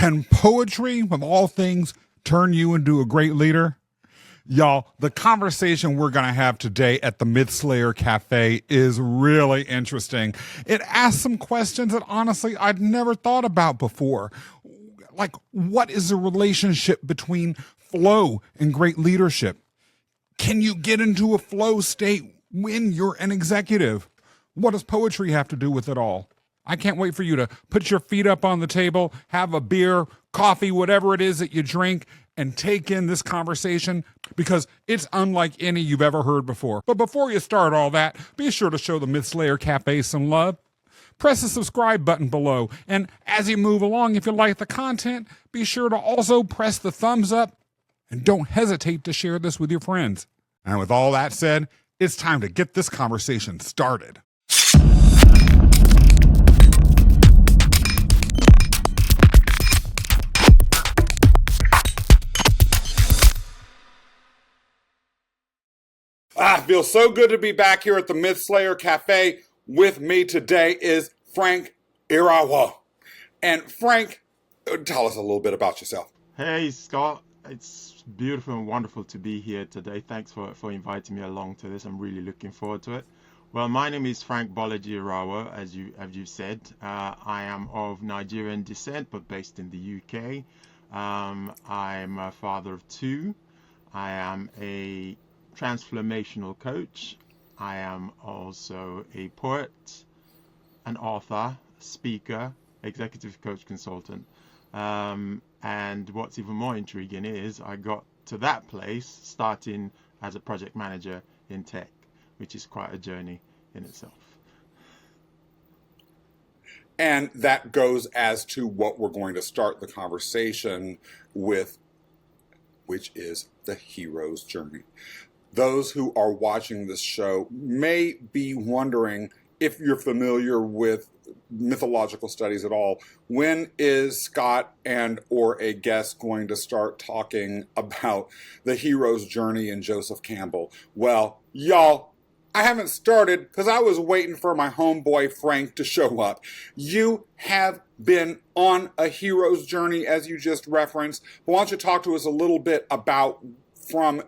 Can poetry, of all things, turn you into a great leader? Y'all, the conversation we're going to have today at the Mythslayer Cafe is really interesting. It asks some questions that honestly I'd never thought about before. Like, what is the relationship between flow and great leadership? Can you get into a flow state when you're an executive? What does poetry have to do with it all? I can't wait for you to put your feet up on the table, have a beer, coffee, whatever it is that you drink, and take in this conversation because it's unlike any you've ever heard before. But before you start all that, be sure to show the Mythslayer Cafe some love. Press the subscribe button below. And as you move along, if you like the content, be sure to also press the thumbs up and don't hesitate to share this with your friends. And with all that said, it's time to get this conversation started. It feels so good to be back here at the Mythslayer Cafe. With me today is Frank Irawo. And Frank, tell us a little bit about yourself. Hey, Scott. It's beautiful and wonderful to be here today. Thanks for inviting me along to this. I'm really looking forward to it. Well, my name is Frank Bolaji Irawo, as you said. I am of Nigerian descent, but based in the UK. I'm a father of two. I am a transformational coach. I am also a poet, an author, speaker, executive coach consultant. And what's even more intriguing is I got to that place starting as a project manager in tech, which is quite a journey in itself. And that goes as to what we're going to start the conversation with, which is the hero's journey. Those who are watching this show may be wondering if you're familiar with mythological studies at all. When is Scott and or a guest going to start talking about the hero's journey in Joseph Campbell? Well, y'all, I haven't started because I was waiting for my homeboy Frank to show up. You have been on a hero's journey, as you just referenced. Why don't you talk to us a little bit about, from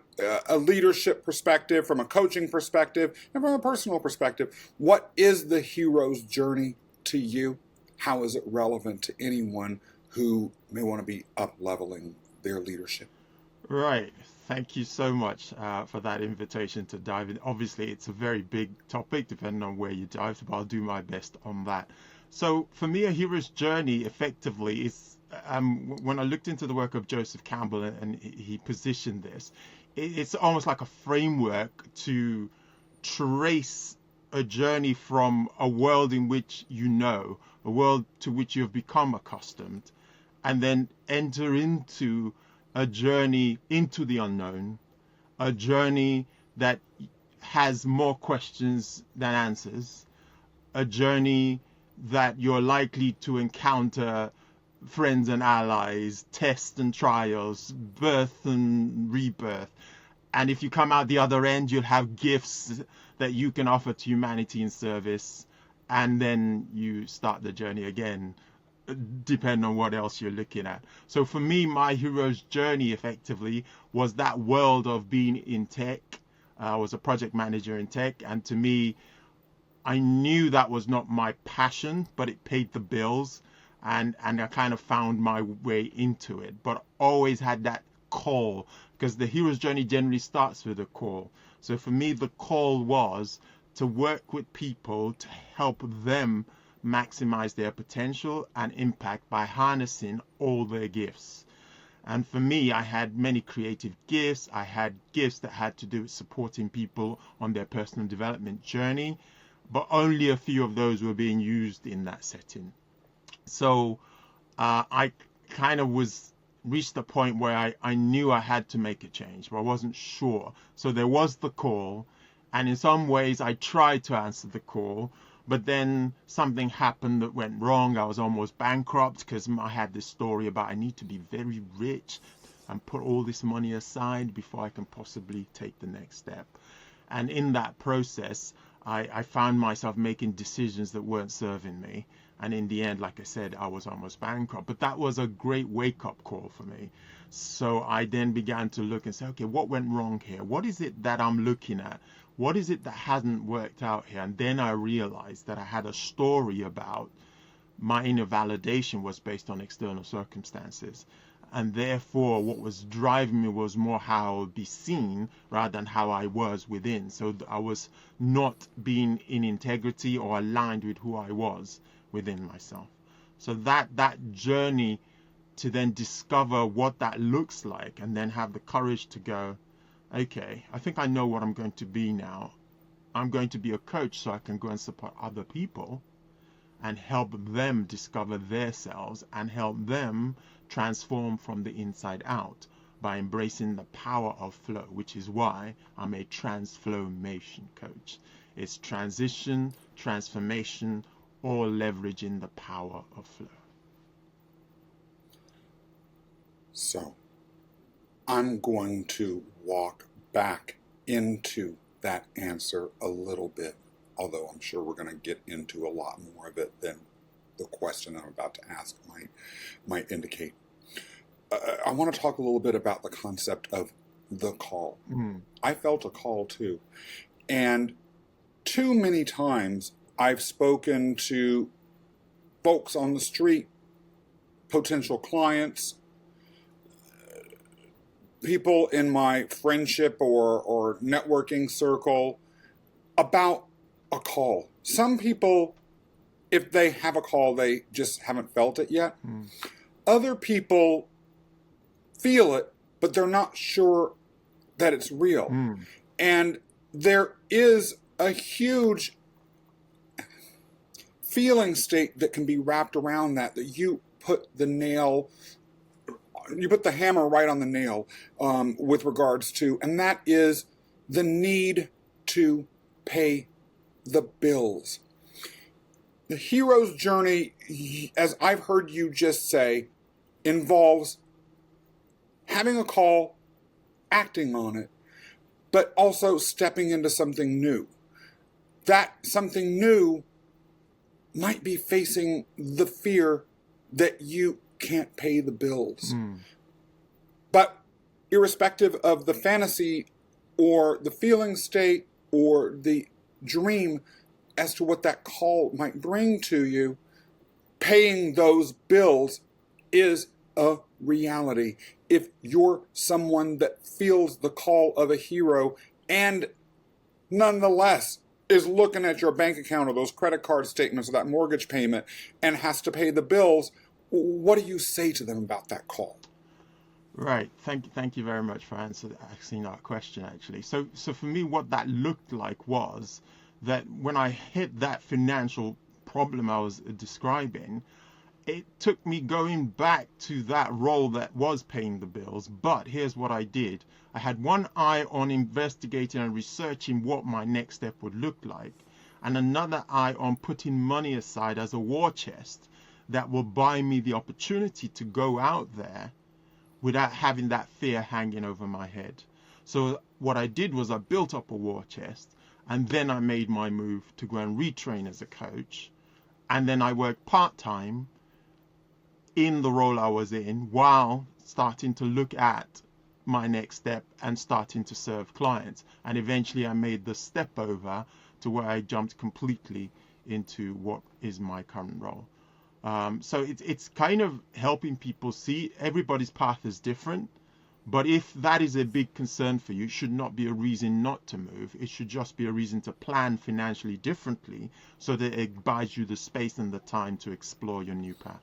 a leadership perspective, from a coaching perspective, and from a personal perspective, what is the hero's journey to you? How is it relevant to anyone who may want to be up-leveling their leadership? Right. Thank you so much for that invitation to dive in. Obviously, it's a very big topic, depending on where you dive, but I'll do my best on that. So for me, a hero's journey effectively is, when I looked into the work of Joseph Campbell and he positioned this, it's almost like a framework to trace a journey from a world in which you know, a world to which you have become accustomed, and then enter into a journey into the unknown, a journey that has more questions than answers, a journey that you're likely to encounter friends and allies, tests and trials, birth and rebirth. And if you come out the other end, you'll have gifts that you can offer to humanity in service. And then you start the journey again, depending on what else you're looking at. So for me, my hero's journey effectively was that world of being in tech. I was a project manager in tech. And to me, I knew that was not my passion, but it paid the bills. And I kind of found my way into it, but always had that call, because the hero's journey generally starts with a call. So for me, the call was to work with people to help them maximize their potential and impact by harnessing all their gifts. And for me, I had many creative gifts. I had gifts that had to do with supporting people on their personal development journey, but only a few of those were being used in that setting. So I kind of reached the point where I knew I had to make a change, but I wasn't sure. So there was the call, and in some ways I tried to answer the call, but then something happened that went wrong. I was almost bankrupt because I had this story about I need to be very rich and put all this money aside before I can possibly take the next step. And in that process, I found myself making decisions that weren't serving me. And in the end, like I said, I was almost bankrupt. But that was a great wake-up call for me. So I then began to look and say, okay, what went wrong here? What is it that I'm looking at? What is it that hasn't worked out here? And then I realized that I had a story about my inner validation was based on external circumstances. And therefore, what was driving me was more how I would be seen rather than how I was within. So I was not being in integrity or aligned with who I was within myself. So that journey to then discover what that looks like and then have the courage to go, okay, I think I know what I'm going to be now. I'm going to be a coach so I can go and support other people and help them discover themselves and help them transform from the inside out by embracing the power of flow, which is why I'm a transflowmation coach. It's transition, transformation, or leveraging the power of flow. So I'm going to walk back into that answer a little bit, although I'm sure we're going to get into a lot more of it than the question I'm about to ask might indicate. I want to talk a little bit about the concept of the call. I felt a call too. And too many times I've spoken to folks on the street, potential clients, people in my friendship or networking circle about a call. Some people, if they have a call, they just haven't felt it yet. Other people feel it, but they're not sure that it's real. And there is a huge feeling state that can be wrapped around that you put the hammer right on the nail with regards to, and that is the need to pay the bills. The hero's journey, as I've heard you just say, involves having a call, acting on it, but also stepping into something new. That something new might be facing the fear that you can't pay the bills. But irrespective of the fantasy or the feeling state or the dream as to what that call might bring to you, paying those bills is a reality. If you're someone that feels the call of a hero and nonetheless is looking at your bank account or those credit card statements or that mortgage payment and has to pay the bills, what do you say to them about that call? Right. Thank you very much for asking that question, actually. So for me, what that looked like was that when I hit that financial problem I was describing, it took me going back to that role that was paying the bills. But here's what I did. I had one eye on investigating and researching what my next step would look like, and another eye on putting money aside as a war chest that will buy me the opportunity to go out there without having that fear hanging over my head. So what I did was I built up a war chest, and then I made my move to go and retrain as a coach. And then I worked part-time in the role I was in while starting to look at my next step and starting to serve clients. And eventually I made the step over to where I jumped completely into what is my current role. So it's kind of helping people see everybody's path is different. But if that is a big concern for you, it should not be a reason not to move. It should just be a reason to plan financially differently so that it buys you the space and the time to explore your new path.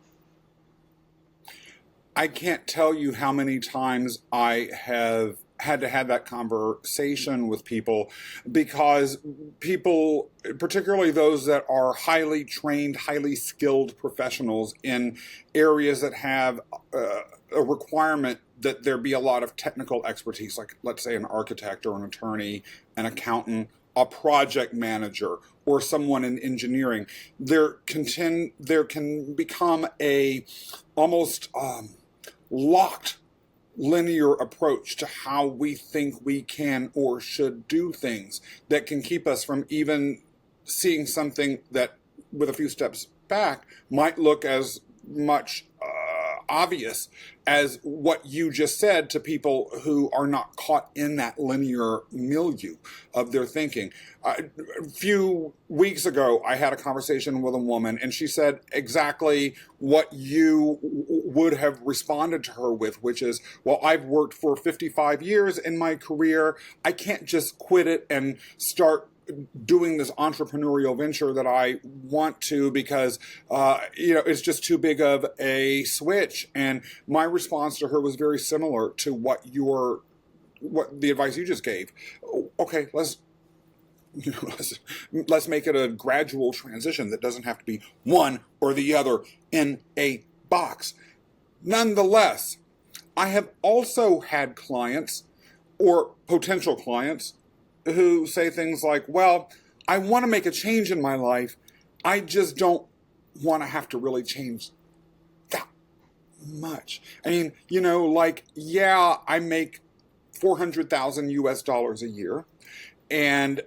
I can't tell you how many times I have had to have that conversation with people, because people, particularly those that are highly trained, highly skilled professionals in areas that have a requirement that there be a lot of technical expertise, like let's say an architect or an attorney, an accountant, a project manager, or someone in engineering, there can become a almost locked linear approach to how we think we can or should do things that can keep us from even seeing something that with a few steps back might look as much obvious as what you just said to people who are not caught in that linear milieu of their thinking. A few weeks ago, I had a conversation with a woman, and she said exactly what you would have responded to her with, which is, well, I've worked for 55 years in my career. I can't just quit it and start doing this entrepreneurial venture that I want to because, it's just too big of a switch. And my response to her was very similar to what the advice you just gave. Okay, let's make it a gradual transition that doesn't have to be one or the other in a box. Nonetheless, I have also had clients or potential clients who say things like, well, I want to make a change in my life. I just don't want to have to really change that much. I mean, yeah, I make 400,000 US dollars a year. And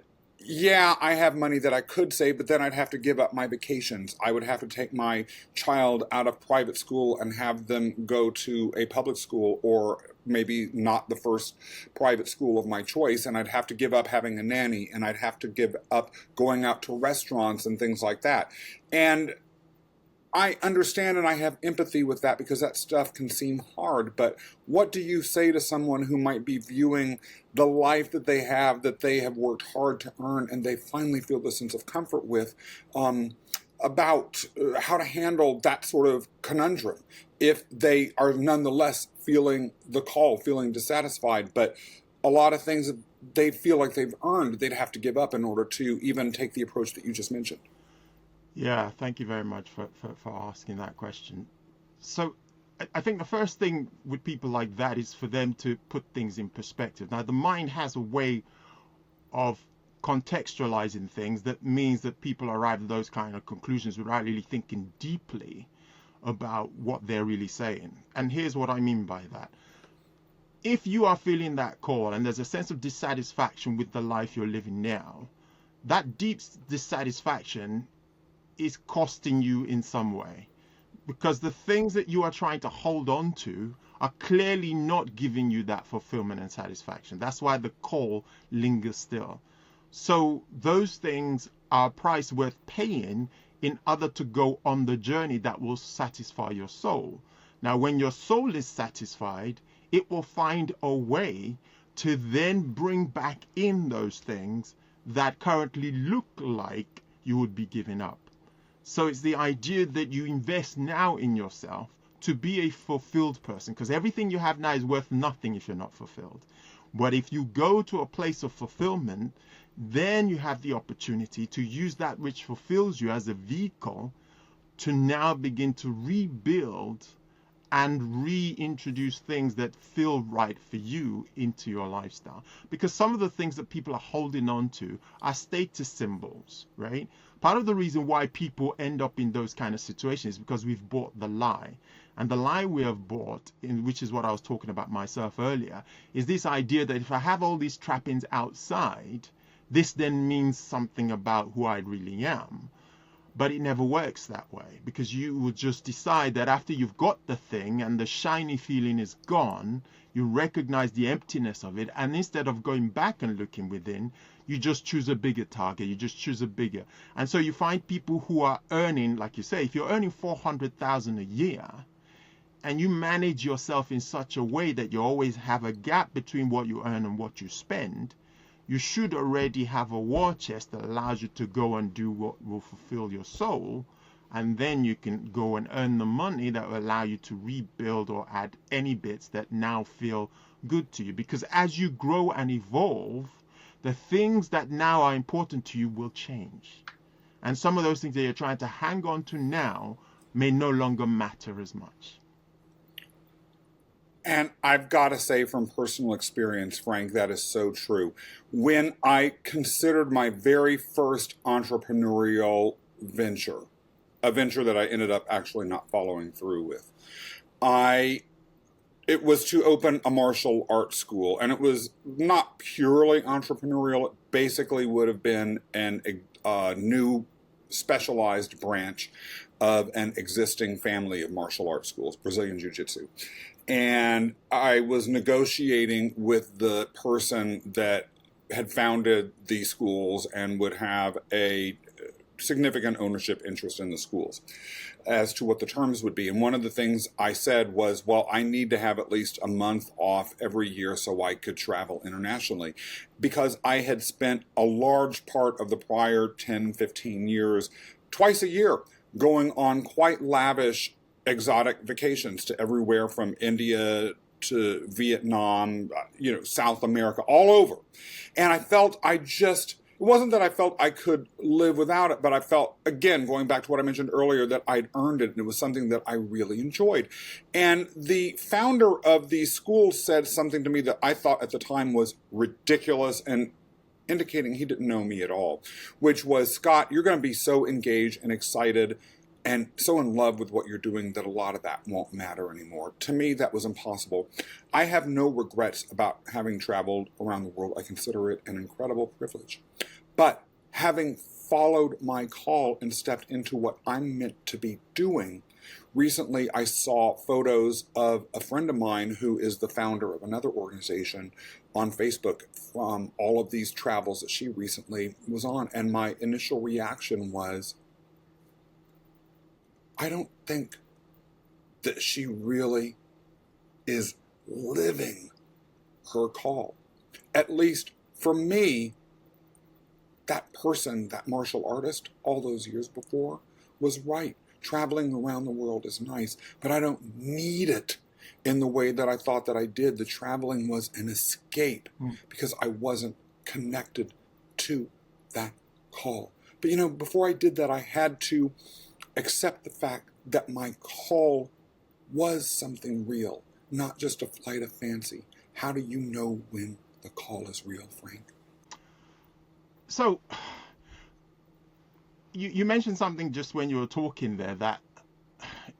yeah, I have money that I could save, but then I'd have to give up my vacations. I would have to take my child out of private school and have them go to a public school, or maybe not the first private school of my choice. And I'd have to give up having a nanny, and I'd have to give up going out to restaurants and things like that. And I understand and I have empathy with that because that stuff can seem hard. But what do you say to someone who might be viewing the life that they have worked hard to earn, and they finally feel the sense of comfort with, about how to handle that sort of conundrum if they are nonetheless feeling the call, feeling dissatisfied, but a lot of things that they feel like they've earned, they'd have to give up in order to even take the approach that you just mentioned? Yeah, thank you very much for asking that question. So I think the first thing with people like that is for them to put things in perspective. Now, the mind has a way of contextualizing things that means that people arrive at those kind of conclusions without really thinking deeply about what they're really saying. And here's what I mean by that. If you are feeling that call and there's a sense of dissatisfaction with the life you're living now, that deep dissatisfaction is costing you in some way, because the things that you are trying to hold on to are clearly not giving you that fulfillment and satisfaction. That's why the call lingers still. So those things are a price worth paying in order to go on the journey that will satisfy your soul. Now, when your soul is satisfied, it will find a way to then bring back in those things that currently look like you would be giving up. So it's the idea that you invest now in yourself to be a fulfilled person, because everything you have now is worth nothing if you're not fulfilled. But if you go to a place of fulfillment, then you have the opportunity to use that which fulfills you as a vehicle to now begin to rebuild and reintroduce things that feel right for you into your lifestyle. Because some of the things that people are holding on to are status symbols, right? Part of the reason why people end up in those kind of situations is because we've bought the lie. And the lie we have bought, which is what I was talking about myself earlier, is this idea that if I have all these trappings outside, this then means something about who I really am. But it never works that way, because you will just decide that after you've got the thing and the shiny feeling is gone, you recognize the emptiness of it, and instead of going back and looking within, you just choose a bigger target, you just choose a bigger. And so you find people who are earning, like you say, if you're earning 400,000 a year, and you manage yourself in such a way that you always have a gap between what you earn and what you spend, you should already have a war chest that allows you to go and do what will fulfill your soul. And then you can go and earn the money that will allow you to rebuild or add any bits that now feel good to you. Because as you grow and evolve, the things that now are important to you will change. And some of those things that you're trying to hang on to now may no longer matter as much. And I've got to say from personal experience, Frank, that is so true. When I considered my very first entrepreneurial venture, a venture that I ended up actually not following through with, it was to open a martial arts school. And it was not purely entrepreneurial. It basically would have been a new specialized branch of an existing family of martial arts schools, Brazilian Jiu-Jitsu. And I was negotiating with the person that had founded these schools and would have a significant ownership interest in the schools as to what the terms would be. And one of the things I said was, well, I need to have at least a month off every year so I could travel internationally, because I had spent a large part of the prior 10, 15 years, twice a year, going on quite lavish exotic vacations to everywhere from India to Vietnam, South America, all over. And I felt it wasn't that I felt I could live without it, but I felt, again, going back to what I mentioned earlier, that I'd earned it and it was something that I really enjoyed. And the founder of these schools said something to me that I thought at the time was ridiculous and indicating he didn't know me at all, which was, Scott, you're going to be so engaged and excited and so in love with what you're doing that a lot of that won't matter anymore. To me, that was impossible. I have no regrets about having traveled around the world. I consider it an incredible privilege. But having followed my call and stepped into what I'm meant to be doing, recently I saw photos of a friend of mine who is the founder of another organization on Facebook from all of these travels that she recently was on. And my initial reaction was, I don't think that she really is living her call. At least for me, that person, that martial artist, all those years before, was right. Traveling around the world is nice, but I don't need it in the way that I thought that I did. The traveling was an escape because I wasn't connected to that call. But before I did that, I had to accept the fact that my call was something real, not just a flight of fancy. How do you know when the call is real, Frank? So, you mentioned something just when you were talking there that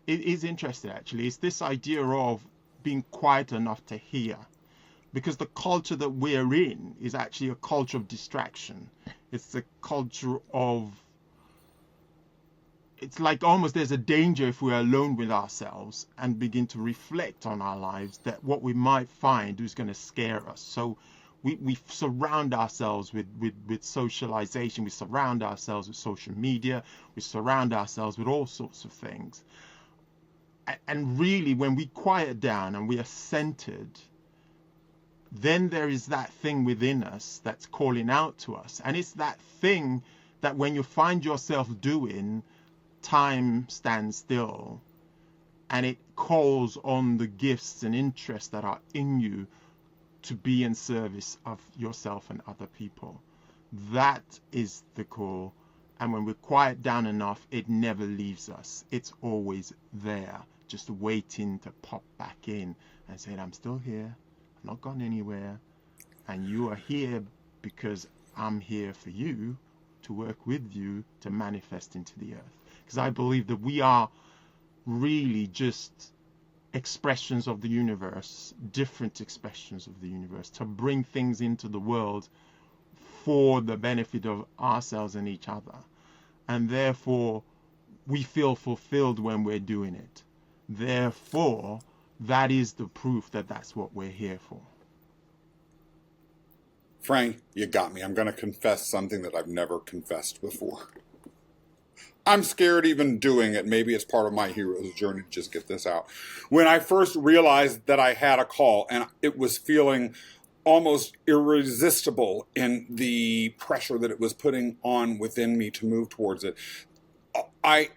it is interesting, actually. It's this idea of being quiet enough to hear. Because the culture that we're in is actually a culture of distraction. It's a culture of... It's like almost there's a danger if we're alone with ourselves and begin to reflect on our lives that what we might find is going to scare us. So we surround ourselves with socialization. We surround ourselves with social media. We surround ourselves with all sorts of things. And really, when we quiet down and we are centered, then there is that thing within us that's calling out to us. And it's that thing that when you find yourself doing, time stands still and it calls on the gifts and interests that are in you to be in service of yourself and other people. That is the call. And when we quiet down enough, it never leaves us. It's always there, just waiting to pop back in and say, I'm still here. I'm not gone anywhere. And you are here because I'm here for you, to work with you, to manifest into the earth. Because I believe that we are really just expressions of the universe, different expressions of the universe, to bring things into the world for the benefit of ourselves and each other. And therefore, we feel fulfilled when we're doing it. Therefore, that is the proof that that's what we're here for. Frank, you got me. I'm going to confess something that I've never confessed before. I'm scared even doing it. Maybe it's part of my hero's journey to just get this out. When I first realized that I had a call and it was feeling almost irresistible in the pressure that it was putting on within me to move towards it, I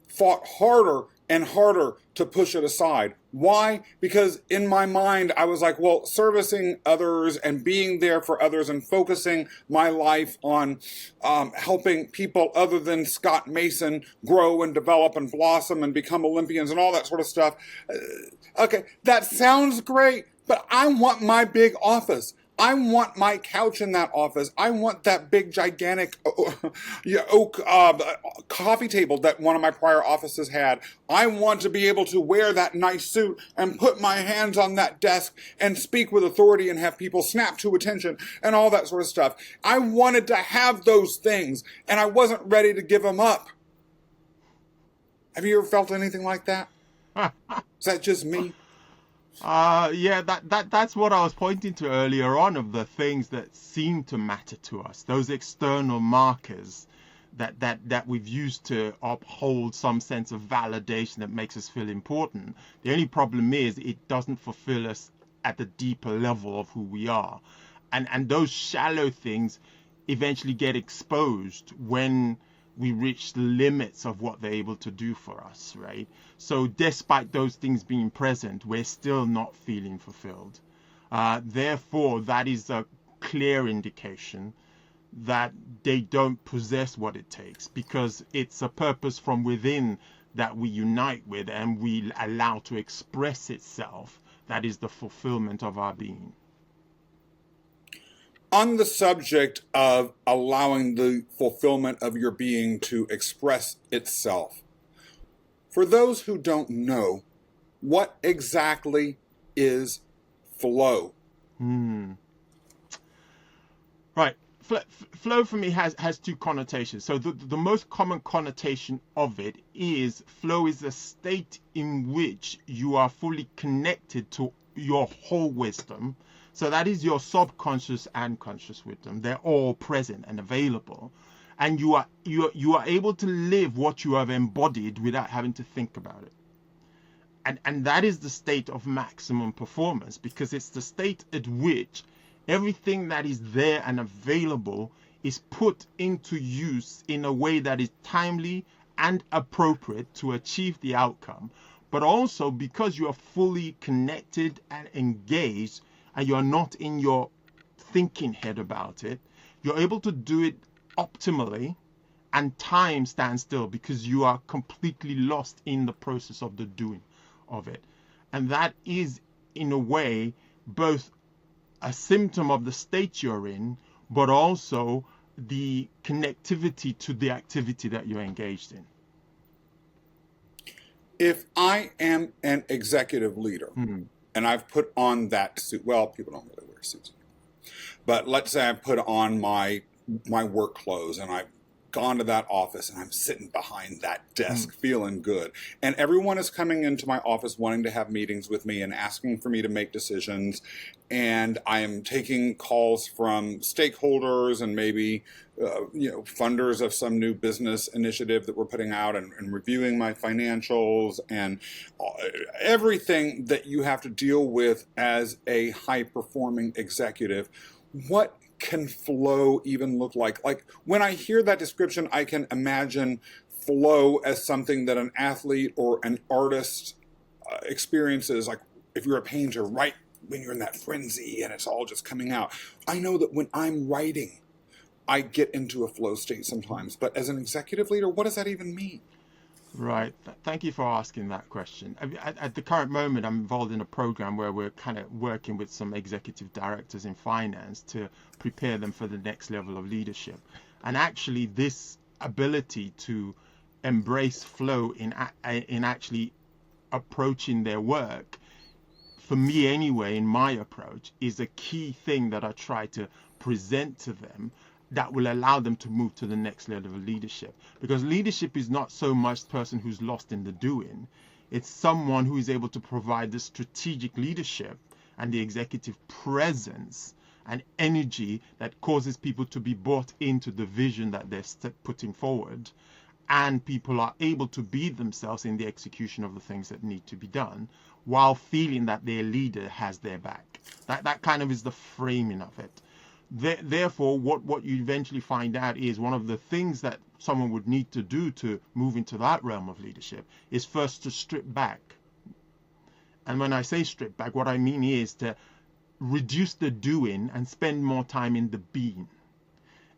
fought harder and harder to push it aside. Why? Because in my mind, I was like, well, servicing others and being there for others and focusing my life on helping people other than Scott Mason grow and develop and blossom and become Olympians and all that sort of stuff. Okay, that sounds great, but I want my big office. I want my couch in that office. I want that big, gigantic oak coffee table that one of my prior offices had. I want to be able to wear that nice suit and put my hands on that desk and speak with authority and have people snap to attention and all that sort of stuff. I wanted to have those things, and I wasn't ready to give them up. Have you ever felt anything like that? Is that just me? Yeah, that's what I was pointing to earlier on, of the things that seem to matter to us, those external markers that we've used to uphold some sense of validation that makes us feel important. The only problem is it doesn't fulfill us at the deeper level of who we are. And those shallow things eventually get exposed when we reach the limits of what they're able to do for us, right? So despite those things being present, we're still not feeling fulfilled. Therefore, that is a clear indication that they don't possess what it takes, because it's a purpose from within that we unite with and we allow to express itself. That is the fulfillment of our being. On the subject of allowing the fulfillment of your being to express itself, for those who don't know, what exactly is flow? Right. Flow for me has two connotations. So the most common connotation of it is flow is a state in which you are fully connected to your whole wisdom. So that is your subconscious and conscious wisdom. They're all present and available. And you are able to live what you have embodied without having to think about it. And that is the state of maximum performance, because it's the state at which everything that is there and available is put into use in a way that is timely and appropriate to achieve the outcome. But also because you are fully connected and engaged, and you're not in your thinking head about it, you're able to do it optimally, and time stands still because you are completely lost in the process of the doing of it. And that is, in a way, both a symptom of the state you're in, but also the connectivity to the activity that you're engaged in. If I am an executive leader, and I've put on that suit, well, people don't really wear suits anymore, but let's say I put on my work clothes and I've gone to that office and I'm sitting behind that desk feeling good, and everyone is coming into my office wanting to have meetings with me and asking for me to make decisions, and I am taking calls from stakeholders and maybe funders of some new business initiative that we're putting out, and reviewing my financials and everything that you have to deal with as a high-performing executive. What can flow even look like? Like, when I hear that description, I can imagine flow as something that an athlete or an artist experiences, like if you're a painter, right when you're in that frenzy and it's all just coming out. I know that when I'm writing, I get into a flow state sometimes, but as an executive leader, what does that even mean? Right. Thank you for asking that question. At the current moment, I'm involved in a program where we're kind of working with some executive directors in finance to prepare them for the next level of leadership. And actually, this ability to embrace flow in actually approaching their work, for me anyway, in my approach, is a key thing that I try to present to them that will allow them to move to the next level of leadership. Because leadership is not so much the person who's lost in the doing. It's someone who is able to provide the strategic leadership and the executive presence and energy that causes people to be bought into the vision that they're putting forward. And people are able to be themselves in the execution of the things that need to be done, while feeling that their leader has their back. That kind of is the framing of it. Therefore, what you eventually find out is one of the things that someone would need to do to move into that realm of leadership is first to strip back. And when I say strip back, what I mean is to reduce the doing and spend more time in the being.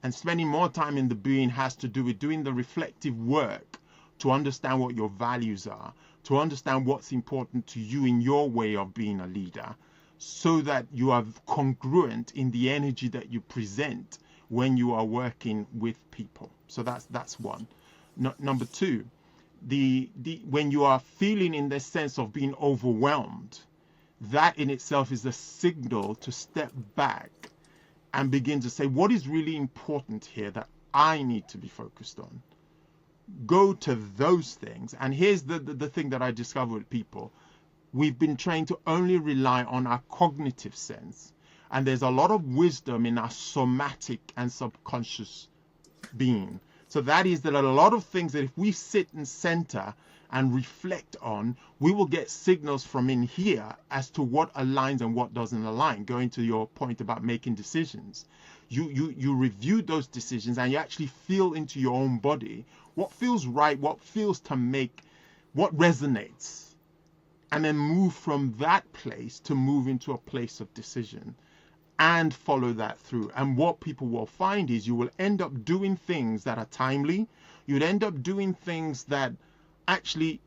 And spending more time in the being has to do with doing the reflective work to understand what your values are, to understand what's important to you in your way of being a leader, so that you are congruent in the energy that you present when you are working with people. So that's one. Number two, the when you are feeling in the sense of being overwhelmed, that in itself is a signal to step back and begin to say, what is really important here that I need to be focused on? Go to those things. And here's the thing that I discover with people. We've been trained to only rely on our cognitive sense. And there's a lot of wisdom in our somatic and subconscious being. So that is that a lot of things that if we sit and center and reflect on, we will get signals from in here as to what aligns and what doesn't align. Going to your point about making decisions, you review those decisions and you actually feel into your own body what feels right, what feels to make, what resonates, and then move from that place to move into a place of decision and follow that through. And what people will find is you will end up doing things that are timely. You'd end up doing things that actually,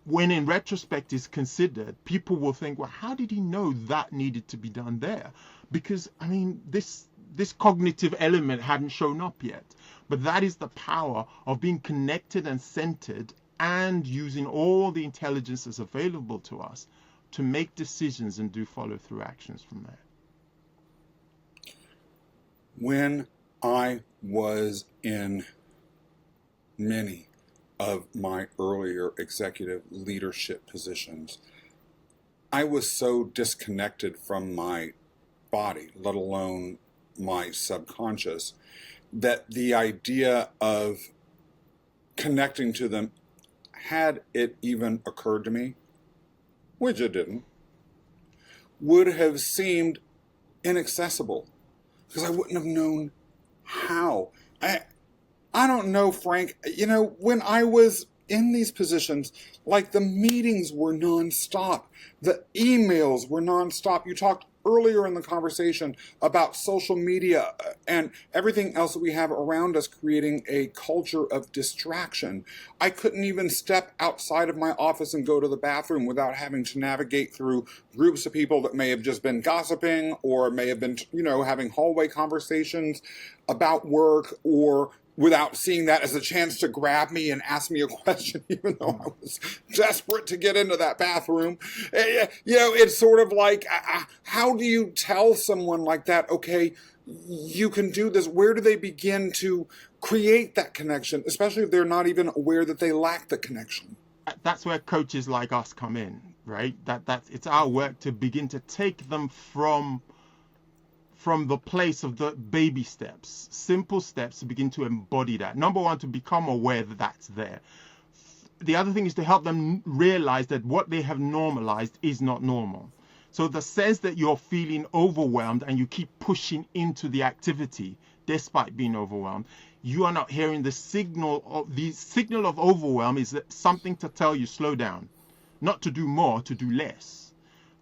when in retrospect is considered, people will think, well, how did he know that needed to be done there? Because, I mean, this cognitive element hadn't shown up yet. But that is the power of being connected and centered and using all the intelligences available to us to make decisions and do follow-through actions from there. When I was in many of my earlier executive leadership positions, I was so disconnected from my body, let alone my subconscious, that the idea of connecting to them, had it even occurred to me, which it didn't, would have seemed inaccessible because I wouldn't have known how. I don't know, Frank, when I was in these positions, like the meetings were nonstop, the emails were nonstop. You talked earlier in the conversation about social media and everything else that we have around us creating a culture of distraction. I couldn't even step outside of my office and go to the bathroom without having to navigate through groups of people that may have just been gossiping or may have been, having hallway conversations about work, or without seeing that as a chance to grab me and ask me a question, even though I was desperate to get into that bathroom. It's sort of like, how do you tell someone like that, okay, you can do this? Where do they begin to create that connection, especially if they're not even aware that they lack the connection? That's where coaches like us come in, right? It's our work to begin to take them from the place of the baby steps, simple steps to begin to embody that. Number one, to become aware that that's there. The other thing is to help them realize that what they have normalized is not normal. So the sense that you're feeling overwhelmed and you keep pushing into the activity despite being overwhelmed, you are not hearing the signal of overwhelm is something to tell you slow down, not to do more, to do less,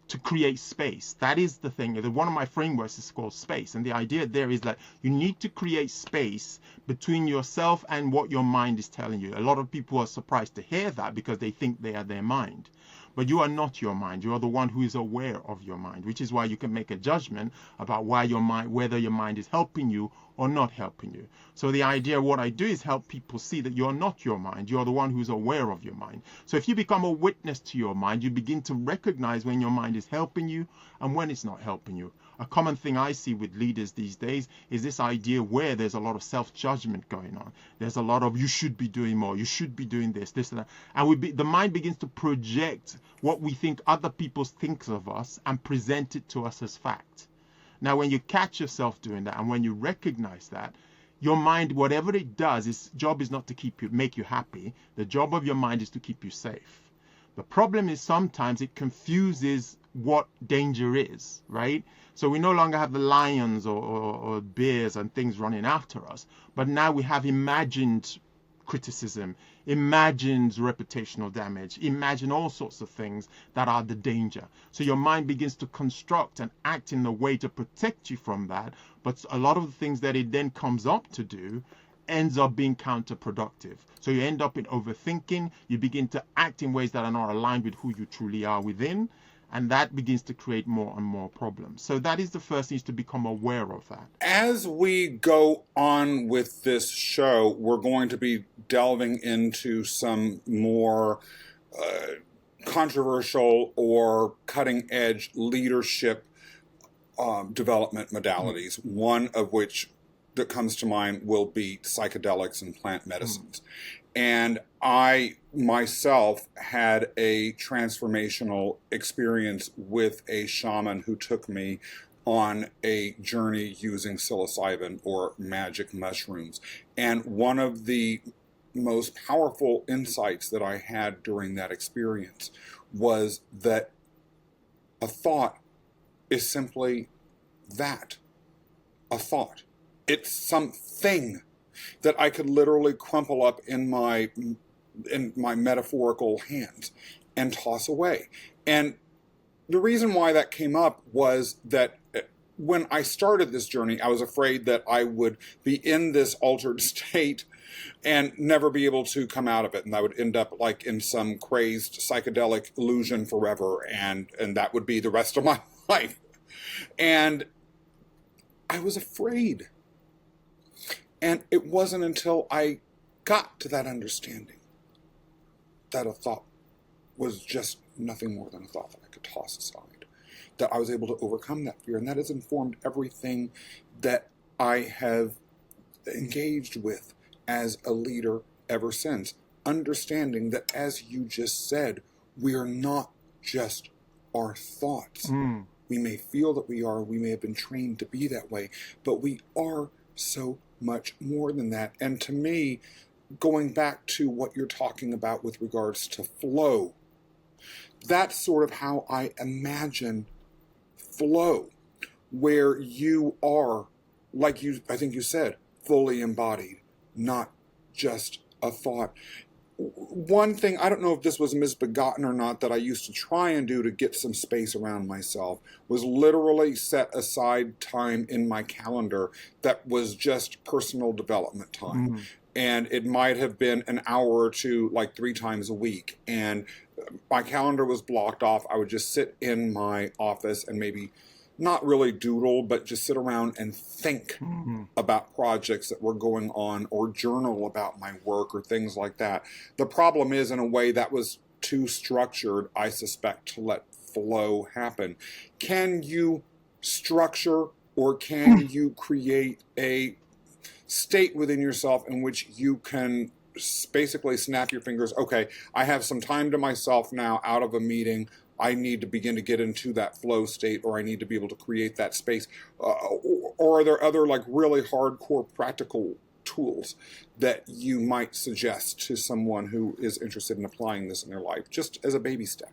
to create space. That is the thing. One of my frameworks is called space. And the idea there is that you need to create space between yourself and what your mind is telling you. A lot of people are surprised to hear that because they think they are their mind. But you are not your mind. You are the one who is aware of your mind, which is why you can make a judgment about whether your mind is helping you or not helping you. So the idea, what I do is help people see that you're not your mind. You're the one who's aware of your mind. So if you become a witness to your mind, you begin to recognize when your mind is helping you and when it's not helping you. A common thing I see with leaders these days is this idea where there's a lot of self-judgment going on. There's a lot of, you should be doing more, you should be doing this and that. And the mind begins to project what we think other people think of us and present it to us as fact. Now, when you catch yourself doing that and when you recognize that, your mind, whatever it does, its job is not to make you happy. The job of your mind is to keep you safe. The problem is sometimes it confuses what danger is, right? So we no longer have the lions or bears and things running after us, but now we have imagined criticism, imagined reputational damage, imagine all sorts of things that are the danger. So your mind begins to construct and act in a way to protect you from that, but a lot of the things that it then comes up to do ends up being counterproductive. So you end up in overthinking, you begin to act in ways that are not aligned with who you truly are within, And that begins to create more and more problems. So that is the first thing, is to become aware of that. As we go on with this show, we're going to be delving into some more controversial or cutting edge leadership development modalities, one of which that comes to mind will be psychedelics and plant medicines. And I myself had a transformational experience with a shaman who took me on a journey using psilocybin or magic mushrooms. And one of the most powerful insights that I had during that experience was that a thought is simply that, a thought. It's something that I could literally crumple up in my metaphorical hands and toss away. And the reason why that came up was that when I started this journey, I was afraid that I would be in this altered state and never be able to come out of it. And I would end up like in some crazed psychedelic illusion forever. And that would be the rest of my life. And I was afraid. And it wasn't until I got to that understanding that a thought was just nothing more than a thought that I could toss aside, that I was able to overcome that fear. And that has informed everything that I have engaged with as a leader ever since. Understanding that, as you just said, we are not just our thoughts. We may feel that we are, we may have been trained to be that way, but we are so much more than that. And to me, going back to what you're talking about with regards to flow, that's sort of how I imagine flow, where you are, like I think you said, fully embodied, not just a thought. One thing, I don't know if this was misbegotten or not, that I used to try and do to get some space around myself was literally set aside time in my calendar that was just personal development time. And it might have been an hour or two, like 3 times a week. And my calendar was blocked off. I would just sit in my office and maybe not really doodle, but just sit around and think about projects that were going on, or journal about my work or things like that. The problem is, in a way, that was too structured, I suspect, to let flow happen. Can you structure, or can you create a state within yourself in which you can basically snap your fingers? Okay, I have some time to myself now out of a meeting. I need to begin to get into that flow state, or I need to be able to create that space. Or are there other like really hardcore practical tools that you might suggest to someone who is interested in applying this in their life, just as a baby step?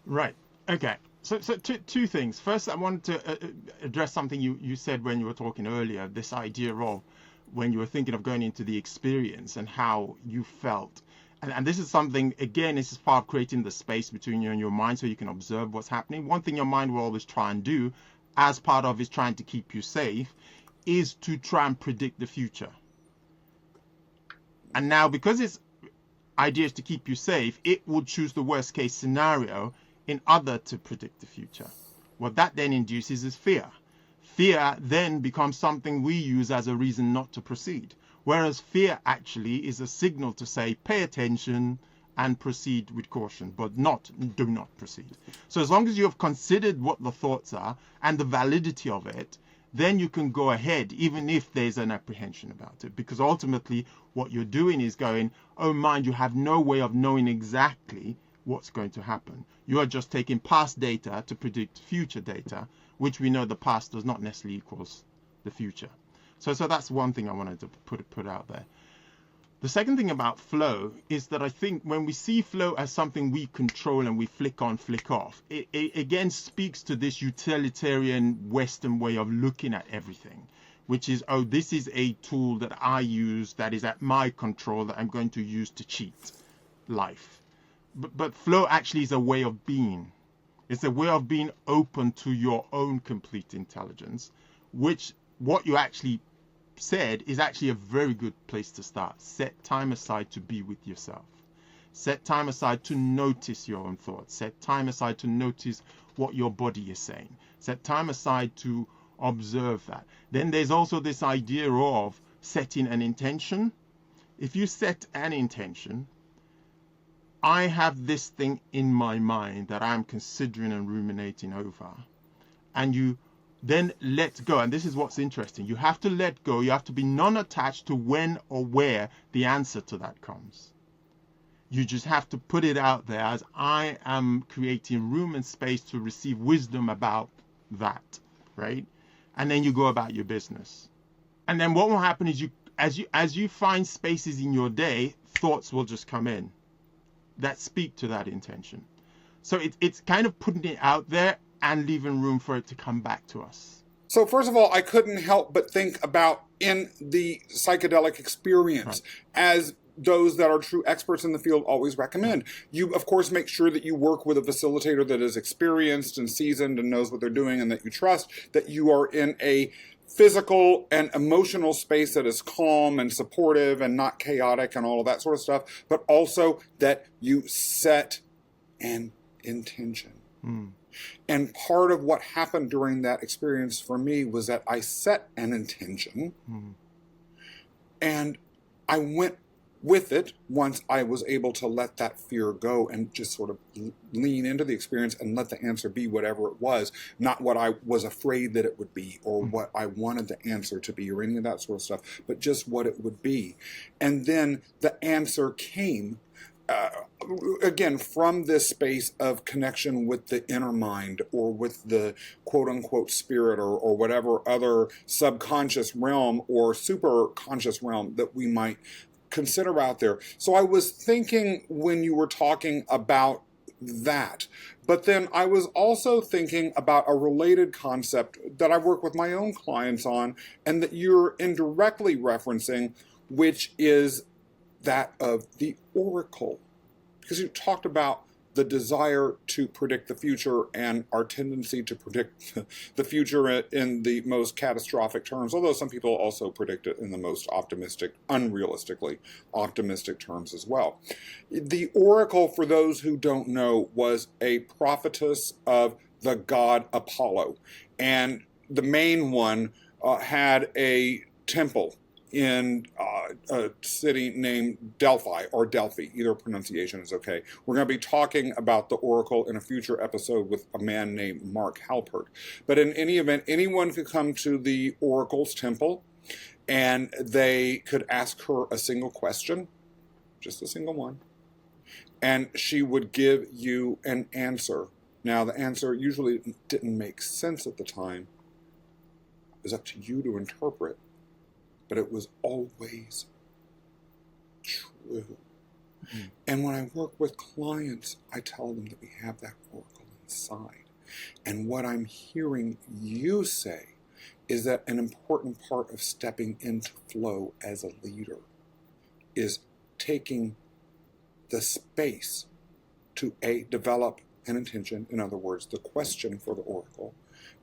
Right. Okay. So two things. First, I wanted to address something you said when you were talking earlier, this idea of when you were thinking of going into the experience and how you felt. And this is something, again, this is part of creating the space between you and your mind so you can observe what's happening. One thing your mind will always try and do, as part of is trying to keep you safe, is to try and predict the future. And now, because its idea is to keep you safe, it will choose the worst case scenario in order to predict the future. What that then induces is fear. Fear then becomes something we use as a reason not to proceed. Whereas fear actually is a signal to say, pay attention and proceed with caution, but do not proceed. So as long as you have considered what the thoughts are and the validity of it, then you can go ahead, even if there's an apprehension about it. Because ultimately what you're doing is going, oh mind, you have no way of knowing exactly what's going to happen. You are just taking past data to predict future data, which we know the past does not necessarily equals the future. So that's one thing I wanted to put out there. The second thing about flow is that I think when we see flow as something we control and we flick on, flick off, it again speaks to this utilitarian Western way of looking at everything, which is, oh, this is a tool that I use that is at my control that I'm going to use to cheat life. But flow actually is a way of being. It's a way of being open to your own complete intelligence, which what you actually said is actually a very good place to start. Set time aside to be with yourself. Set time aside to notice your own thoughts. Set time aside to notice what your body is saying. Set time aside to observe that. Then there's also this idea of setting an intention. If you set an intention, I have this thing in my mind that I'm considering and ruminating over, and you then let go. And this is what's interesting. You have to let go. You have to be non-attached to when or where the answer to that comes. You just have to put it out there as I am creating room and space to receive wisdom about that, right? And then you go about your business. And then what will happen is as you find spaces in your day, thoughts will just come in that speak to that intention. So it's kind of putting it out there and leaving room for it to come back to us. So first of all, I couldn't help but think about in the psychedelic experience, as those that are true experts in the field always recommend. You, of course, make sure that you work with a facilitator that is experienced and seasoned and knows what they're doing and that you trust, that you are in a physical and emotional space that is calm and supportive and not chaotic and all of that sort of stuff, but also that you set an intention. And part of what happened during that experience for me was that I set an intention and I went with it once I was able to let that fear go and just sort of lean into the experience and let the answer be whatever it was, not what I was afraid that it would be or what I wanted the answer to be or any of that sort of stuff, but just what it would be. And then the answer came, again, from this space of connection with the inner mind or with the quote-unquote spirit or whatever other subconscious realm or super conscious realm that we might consider out there. So I was thinking when you were talking about that, but then I was also thinking about a related concept that I work with my own clients on and that you're indirectly referencing, which is that of the oracle. Because you talked about the desire to predict the future and our tendency to predict the future in the most catastrophic terms, although some people also predict it in the most optimistic, unrealistically optimistic terms as well. The oracle, for those who don't know, was a prophetess of the god Apollo. And the main one had a temple in a city named Delphi or Delphi. Either pronunciation is okay. We're going to be talking about the oracle in a future episode with a man named Mark Halpert. But in any event, anyone could come to the oracle's temple and they could ask her a single question, just a single one, and she would give you an answer. Now, the answer usually didn't make sense at the time. It was up to you to interpret. But it was always true. And when I work with clients, I tell them that we have that oracle inside. And what I'm hearing you say is that an important part of stepping into flow as a leader is taking the space to A, develop an intention, in other words, the question for the oracle,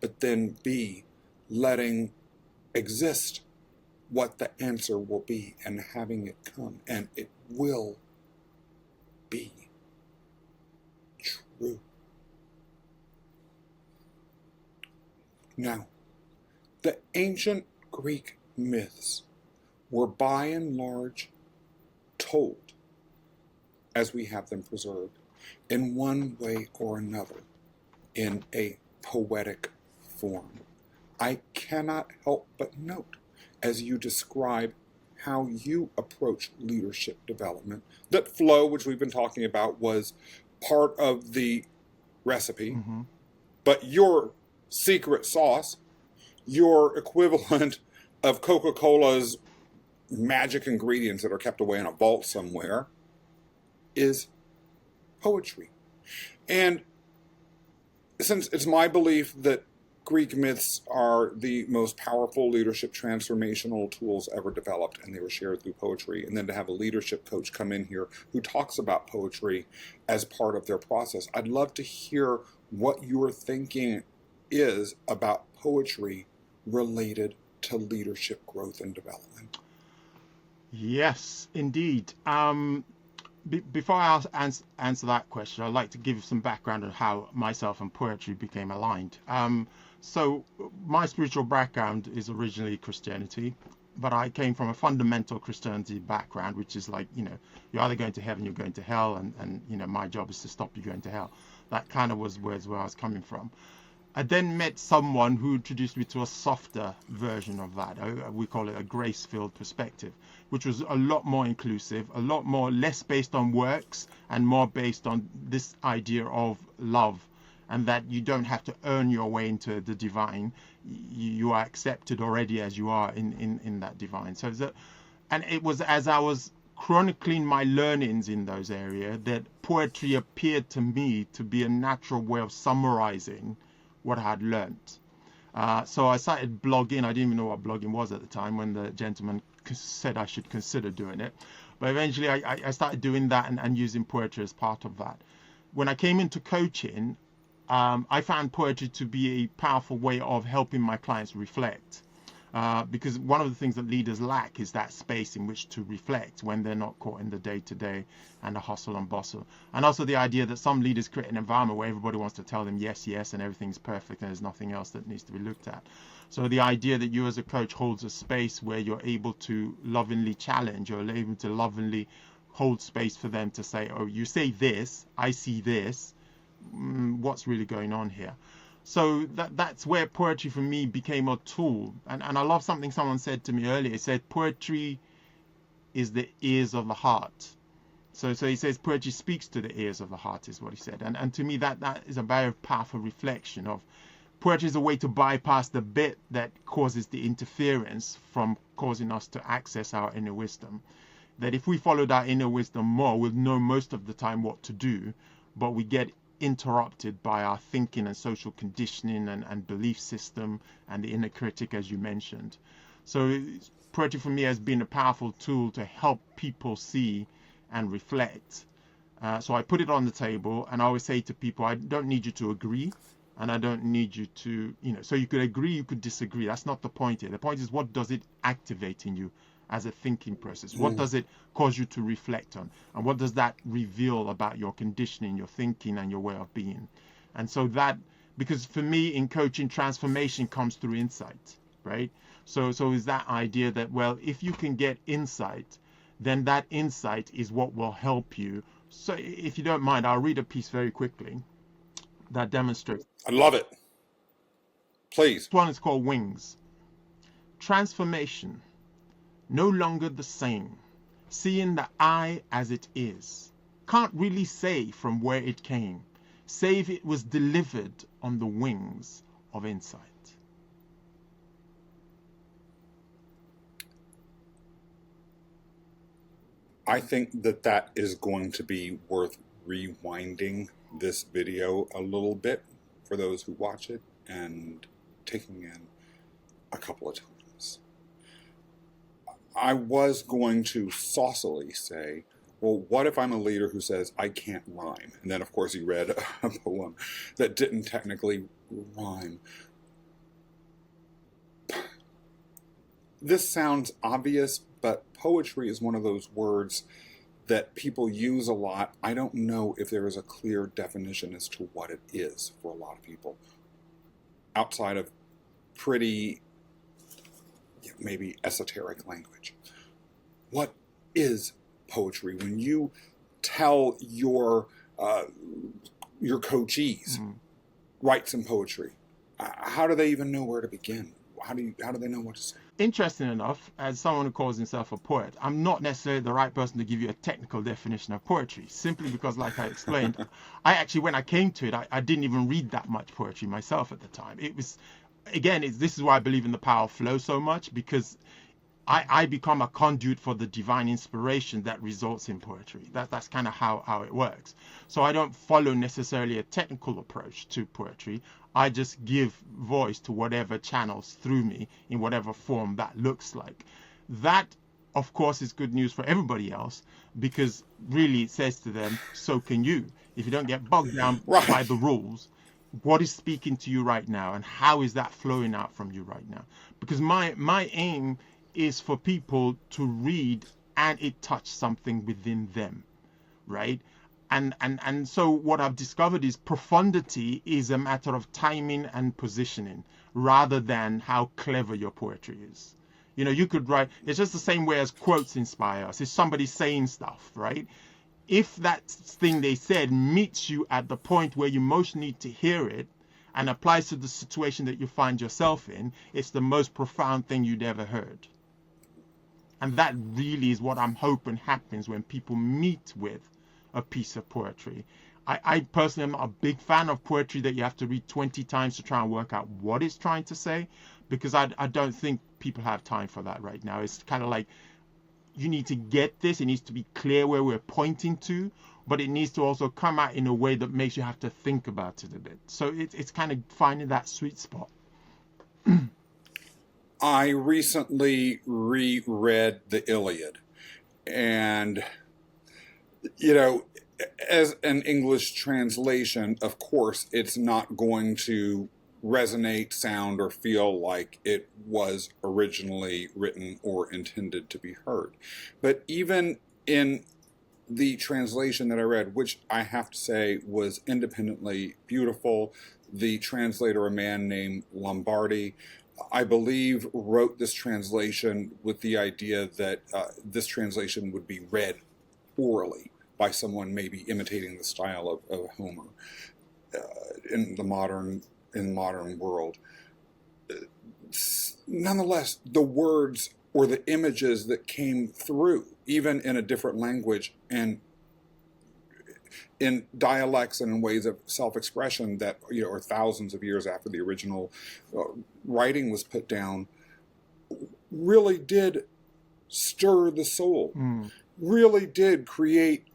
but then B, letting exist what the answer will be and having it come, and it will be true. Now, the ancient Greek myths were by and large told, as we have them preserved, in one way or another, in a poetic form. I cannot help but note, as you describe how you approach leadership development, that flow, which we've been talking about, was part of the recipe, but your secret sauce, your equivalent of Coca-Cola's magic ingredients that are kept away in a vault somewhere, is poetry. And since it's my belief that Greek myths are the most powerful leadership transformational tools ever developed, and they were shared through poetry. And then to have a leadership coach come in here who talks about poetry as part of their process. I'd love to hear what your thinking is about poetry related to leadership growth and development. Yes, indeed. before I answer that question, I'd like to give some background on how myself and poetry became aligned. So my spiritual background is originally Christianity, but I came from a fundamental Christianity background, which is like, you're either going to heaven, you're going to hell, and my job is to stop you going to hell. That kind of was where I was coming from. I then met someone who introduced me to a softer version of that. We call it a grace-filled perspective, which was a lot more inclusive, a lot more less based on works and more based on this idea of love, and that you don't have to earn your way into the divine. You are accepted already as you are in that divine. And it was as I was chronicling my learnings in those areas that poetry appeared to me to be a natural way of summarizing what I had learnt. So I started blogging. I didn't even know what blogging was at the time when the gentleman said I should consider doing it. But eventually I started doing that and using poetry as part of that. When I came into coaching, I found poetry to be a powerful way of helping my clients reflect. Because one of the things that leaders lack is that space in which to reflect when they're not caught in the day-to-day and the hustle and bustle. And also the idea that some leaders create an environment where everybody wants to tell them yes, yes, and everything's perfect and there's nothing else that needs to be looked at. So the idea that you as a coach holds a space where you're able to lovingly challenge, or able to lovingly hold space for them to say, oh, you say this, I see this, what's really going on here? So that's where poetry for me became a tool. And I love something someone said to me earlier. He said, poetry is the ears of the heart. So he says poetry speaks to the ears of the heart, is what he said. And to me, that is a very powerful reflection of poetry is a way to bypass the bit that causes the interference from causing us to access our inner wisdom. That if we followed our inner wisdom more, we'll know most of the time what to do, but we get interrupted by our thinking and social conditioning and belief system and the inner critic, as you mentioned. So poetry for me has been a powerful tool to help people see and reflect. So I put it on the table, and I always say to people, I don't need you to agree, and I don't need you to, so you could agree, you could disagree. That's not the point here. The point is, what does it activate in you as a thinking process? What does it cause you to reflect on? And what does that reveal about your conditioning, your thinking, and your way of being? And so that, because for me in coaching, transformation comes through insight, right? So is that idea that, well, if you can get insight, then that insight is what will help you. So if you don't mind, I'll read a piece very quickly that demonstrates. I love it. Please. This one is called Wings. Transformation. No longer the same, seeing the I as it is. Can't really say from where it came, save it was delivered on the wings of insight. I think that is going to be worth rewinding this video a little bit for those who watch it and taking in a couple of times. I was going to saucily say, well, what if I'm a leader who says, I can't rhyme? And then, of course, he read a poem that didn't technically rhyme. This sounds obvious, but poetry is one of those words that people use a lot. I don't know if there is a clear definition as to what it is for a lot of people, outside of pretty maybe esoteric language. What is poetry? When you tell your coachees, write some poetry, how do they even know where to begin? How do they know what to say? Interesting enough, as someone who calls himself a poet, I'm not necessarily the right person to give you a technical definition of poetry, simply because, like I explained, I actually, when I came to it, I didn't even read that much poetry myself at the time. It was, again, this is why I believe in the power of flow so much, because I become a conduit for the divine inspiration that results in poetry. That's kind of how it works. So I don't follow necessarily a technical approach to poetry. I just give voice to whatever channels through me in whatever form that looks like. That, of course, is good news for everybody else, because really it says to them, so can you. If you don't get bogged down by the rules, what is speaking to you right now, and how is that flowing out from you right now? Because my aim is for people to read and it touch something within them. right? And so what I've discovered is profundity is a matter of timing and positioning rather than how clever your poetry is. You could write, it's just the same way as quotes inspire us. It's somebody saying stuff, right? If that thing they said meets you at the point where you most need to hear it and applies to the situation that you find yourself in, it's the most profound thing you'd ever heard. And that really is what I'm hoping happens when people meet with a piece of poetry. I personally am not a big fan of poetry that you have to read 20 times to try and work out what it's trying to say, because I don't think people have time for that right now. It's kind of like, you need to get this. It needs to be clear where we're pointing to, but it needs to also come out in a way that makes you have to think about it a bit. So it's kind of finding that sweet spot. I recently reread the Iliad, and as an English translation, of course, it's not going to resonate, sound, or feel like it was originally written or intended to be heard. But even in the translation that I read, which I have to say was independently beautiful, the translator, a man named Lombardi, I believe, wrote this translation with the idea that this translation would be read orally by someone maybe imitating the style of Homer in the modern world. Nonetheless, the words or the images that came through, even in a different language and in dialects and in ways of self-expression that are thousands of years after the original writing was put down, really did stir the soul, really did create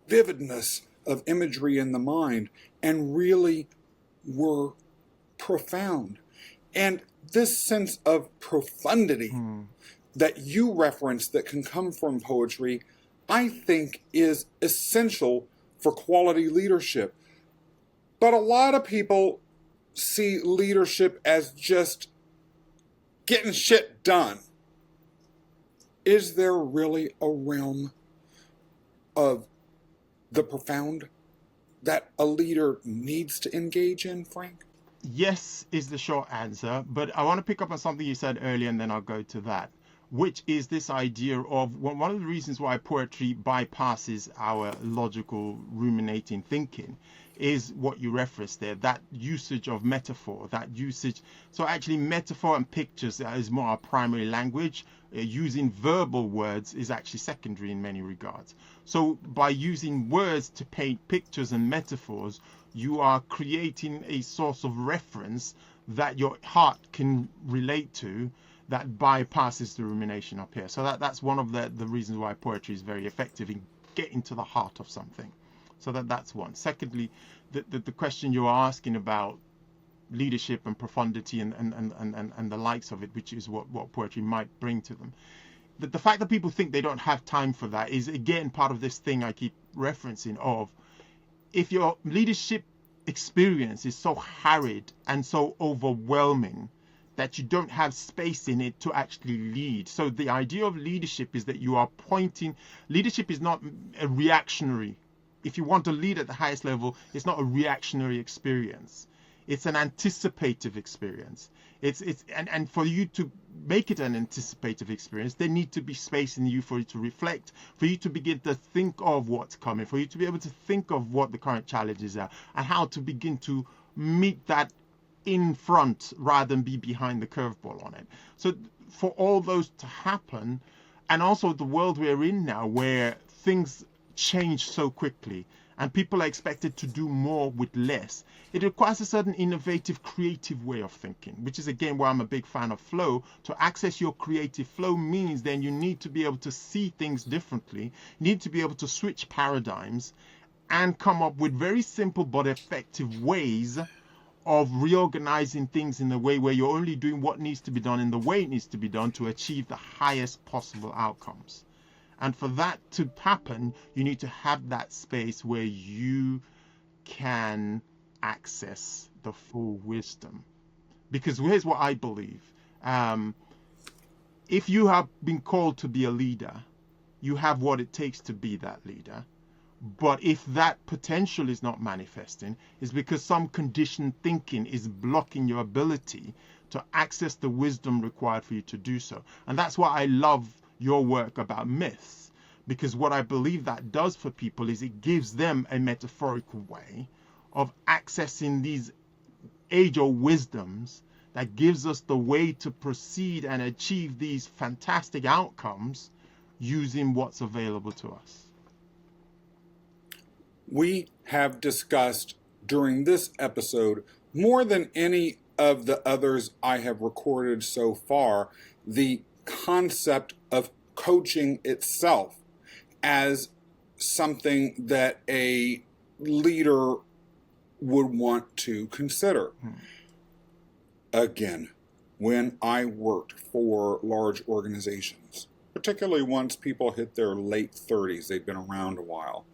vividness of imagery in the mind, and really were profound. And this sense of profundity that you reference that can come from poetry, I think is essential for quality leadership. But a lot of people see leadership as just getting shit done. Is there really a realm of the profound that a leader needs to engage in, Frank? Yes is the short answer, but I want to pick up on something you said earlier and then I'll go to that, which is this idea of one of the reasons why poetry bypasses our logical ruminating thinking is what you referenced there, that usage of metaphor, that usage. So actually metaphor and pictures is more our primary language. Using verbal words is actually secondary in many regards. So by using words to paint pictures and metaphors, you are creating a source of reference that your heart can relate to, that bypasses the rumination up here. So that's one of the reasons why poetry is very effective in getting to the heart of something. So that's one. Secondly, the question you're asking about leadership and profundity and the likes of it, which is what poetry might bring to them. The fact that people think they don't have time for that is, again, part of this thing I keep referencing of, if your leadership experience is so harried and so overwhelming that you don't have space in it to actually lead. So the idea of leadership is that you are pointing. Leadership is not a reactionary. If you want to lead at the highest level, it's not a reactionary experience. It's an anticipative experience. And for you to make it an anticipative experience, there need to be space in you for you to reflect, for you to begin to think of what's coming, for you to be able to think of what the current challenges are and how to begin to meet that in front rather than be behind the curveball on it. So for all those to happen, and also the world we're in now where things change so quickly and people are expected to do more with less, it requires a certain innovative, creative way of thinking, which is again why I'm a big fan of flow. To access your creative flow means then you need to be able to see things differently, you need to be able to switch paradigms and come up with very simple but effective ways of reorganizing things in a way where you're only doing what needs to be done in the way it needs to be done to achieve the highest possible outcomes. And for that to happen, you need to have that space where you can access the full wisdom. Because here's what I believe. If you have been called to be a leader, you have what it takes to be that leader. But if that potential is not manifesting, it's because some conditioned thinking is blocking your ability to access the wisdom required for you to do so. And that's why I love your work about myths, because what I believe that does for people is it gives them a metaphorical way of accessing these age-old wisdoms that gives us the way to proceed and achieve these fantastic outcomes using what's available to us. We have discussed during this episode, more than any of the others I have recorded so far, the concept of coaching itself as something that a leader would want to consider. Again, when I worked for large organizations, particularly once people hit their late 30s, they've been around a while,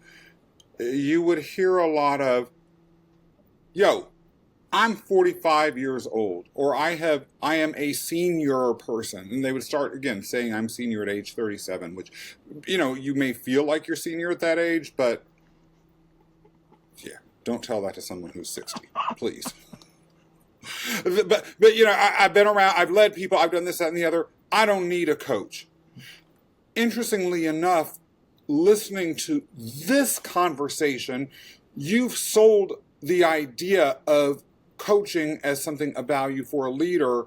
you would hear a lot of, yo, I'm 45 years old, or I am a senior person. And they would start, again, saying I'm senior at age 37, which, you may feel like you're senior at that age, but yeah, don't tell that to someone who's 60, please. But I've been around, I've led people, I've done this, that, and the other. I don't need a coach. Interestingly enough, listening to this conversation, you've sold the idea of coaching as something of value for a leader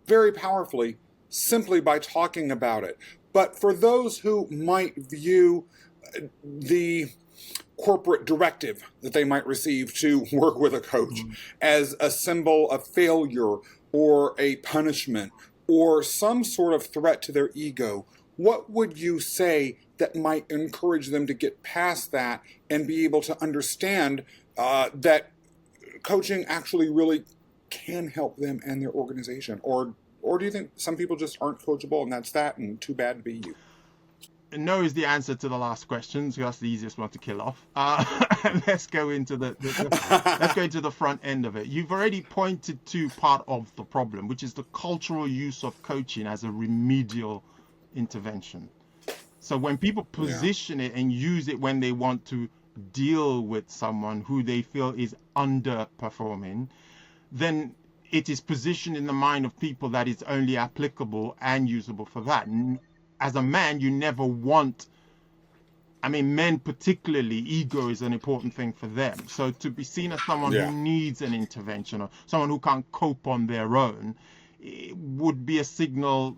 very powerfully, simply by talking about it. But for those who might view the corporate directive that they might receive to work with a coach as a symbol of failure or a punishment or some sort of threat to their ego, what would you say that might encourage them to get past that and be able to understand that coaching actually really can help them and their organization? Or do you think some people just aren't coachable and that's that, and too bad to be you? No is the answer to the last question, so that's the easiest one to kill off. Let's go into let's go into the front end of it. You've already pointed to part of the problem, which is the cultural use of coaching as a remedial intervention. So when people position it and use it when they want to deal with someone who they feel is underperforming, then it is positioned in the mind of people that it's only applicable and usable for that. As a man, you never want, men particularly, ego is an important thing for them. So to be seen as someone who needs an intervention or someone who can't cope on their own, it would be a signal,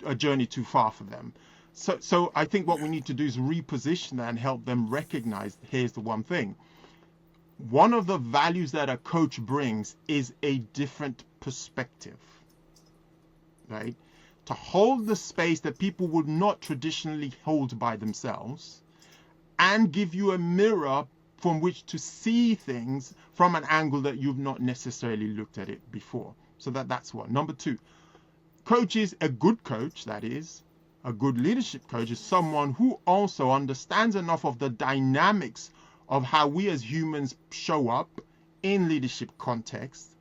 a journey too far for them. So I think what we need to do is reposition that and help them recognize, here's the one thing. One of the values that a coach brings is a different perspective, right? To hold the space that people would not traditionally hold by themselves and give you a mirror from which to see things from an angle that you've not necessarily looked at it before. So that's one. Number two, a good coach, that is, a good leadership coach is someone who also understands enough of the dynamics of how we as humans show up in leadership contexts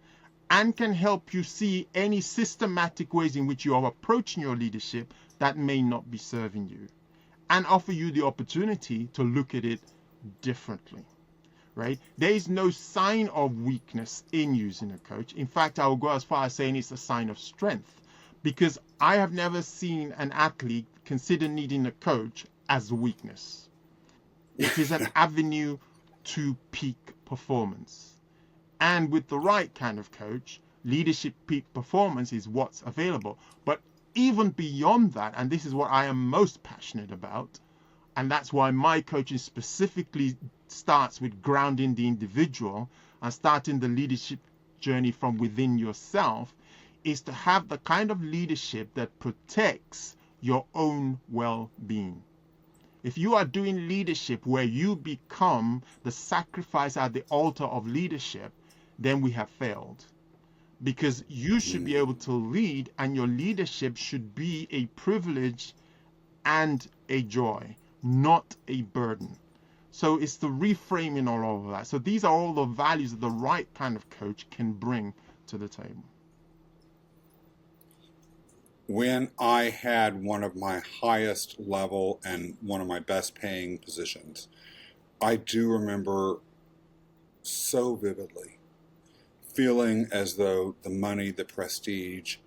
and can help you see any systematic ways in which you are approaching your leadership that may not be serving you, and offer you the opportunity to look at it differently, right? There is no sign of weakness in using a coach. In fact, I will go as far as saying it's a sign of strength, because I have never seen an athlete consider needing a coach as a weakness. It is an avenue to peak performance. And with the right kind of coach, leadership peak performance is what's available. But even beyond that, and this is what I am most passionate about, and that's why my coaching specifically starts with grounding the individual and starting the leadership journey from within yourself, is to have the kind of leadership that protects your own well-being. If you are doing leadership where you become the sacrifice at the altar of leadership, then we have failed. Because you should be able to lead, and your leadership should be a privilege and a joy, not a burden. So it's the reframing all of that. So these are all the values that the right kind of coach can bring to the table. When I had one of my highest level and one of my best paying positions, I do remember so vividly feeling as though the money, the prestige,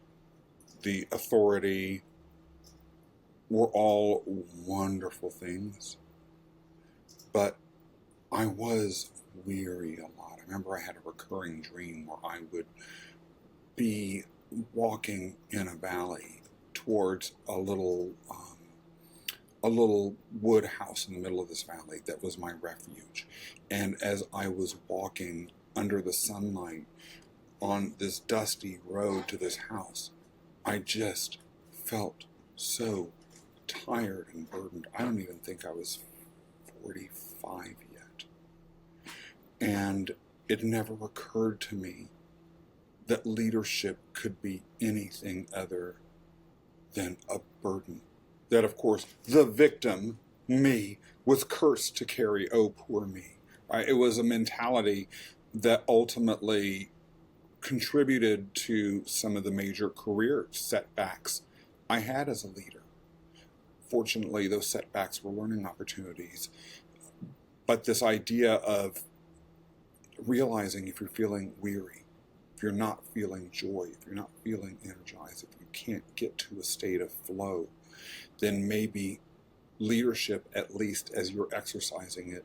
the authority were all wonderful things, but I was weary a lot. I remember I had a recurring dream where I would be walking in a valley towards a little wood house in the middle of this valley that was my refuge. And as I was walking under the sunlight on this dusty road to this house, I just felt so tired and burdened. I don't even think I was 45 yet. And it never occurred to me that leadership could be anything other than a burden. That, of course, the victim, me, was cursed to carry, oh, poor me. Right? It was a mentality that ultimately contributed to some of the major career setbacks I had as a leader. Fortunately, those setbacks were learning opportunities. But this idea of realizing if you're feeling weary, if you're not feeling joy, if you're not feeling energized, if you can't get to a state of flow, then maybe leadership, at least as you're exercising it,